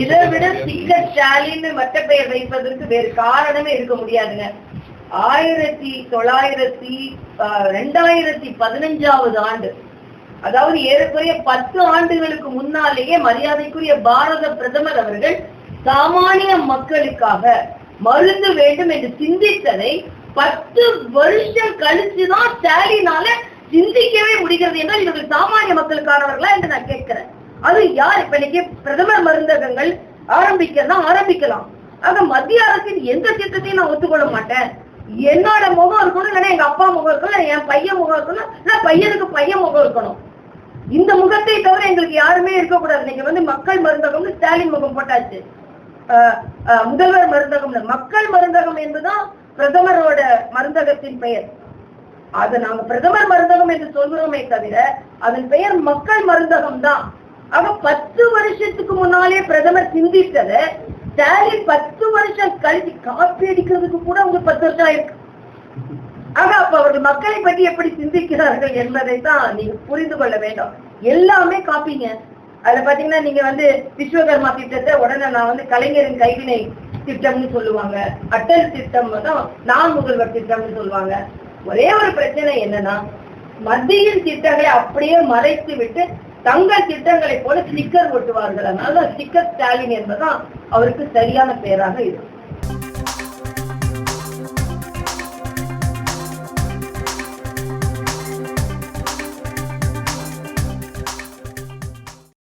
இதை விட ஸ்டிக்கர் ஸ்டாலின் மற்ற பெயர் வைப்பதற்கு வேறு காரணமே இருக்க முடியாதுங்க. 2015 ஆண்டு, அதாவது ஏறக்குறைய 10 ஆண்டுகளுக்கு முன்னாலேயே மரியாதைக்குரிய பாரத பிரதமர் அவர்கள் சாமானிய மக்களுக்காக மருந்து வேண்டும் என்று சிந்தித்ததை 10 வருஷம் கழிச்சுதான் ஸ்டாலினால சிந்திக்கவே முடிகிறது என்றால் இவர்கள் சாமானிய மக்களுக்கானவர்களா என்று நான் கேட்கிறேன். அது யார்? இப்ப இன்னைக்கு பிரதமர் மருந்தகங்கள் ஆரம்பிக்கலாம். ஆக மத்திய அரசின் எந்த திட்டத்தையும் நான் ஒத்துக்கொள்ள மாட்டேன். என்னோட முகம் இருக்கணும், இல்லைன்னா எங்க அப்பா முகம் இருக்கணும், என் பையன் முகம் இருக்கணும், இல்ல பையனுக்கு பையன் முகம் இருக்கணும். இந்த முகத்தை தவிர எங்களுக்கு யாருமே இருக்கக்கூடாது. இன்னைக்கு மக்கள் மருந்தகம்னு ஸ்டாலின் முகம் போட்டாச்சு. முதல்வர் மருந்தகம், மக்கள் மருந்தகம் என்பதுதான் பிரதமரோட மருந்தகத்தின் பெயர். அதை நாங்க பிரதமர் மருந்தகம் என்று சொல்கிறோமே தவிர அதன் பெயர் மக்கள் மருந்தகம் தான். ஆக 10 வருஷத்துக்கு முன்னாலே பிரதமர் சிந்தித்ததை ஸ்டாலின் 10 வருஷம் கழிச்சு காப்பி அடிக்கிறதுக்கு கூட உங்களுக்கு 10 வருஷம் ஆயிருக்கு. ஆக அப்ப அவர்கள் மக்களை பற்றி எப்படி சிந்திக்கிறார்கள் என்பதை தான் நீங்க புரிந்து கொள்ள வேண்டும். எல்லாமே காப்பீங்க. அதுல பாத்தீங்கன்னா நீங்க விஸ்வகர்மா திட்டத்தை உடனே நான் கலைஞரின் கைவினை திட்டம்னு சொல்லுவாங்க, அட்டல் திட்டம் தான் நான் முதல்வர் திட்டம்னு சொல்லுவாங்க. ஒரே ஒரு பிரச்சனை என்னன்னா மத்தியின் திட்டங்களை அப்படியே மறைத்து விட்டு தங்கள் திட்டங்களை போல ஸ்டிக்கர் ஒட்டுவார்கள். அதனால ஸ்டிக்கர் ஸ்டாலின் என்பதுதான் அவருக்கு சரியான பெயராக இருக்கும்.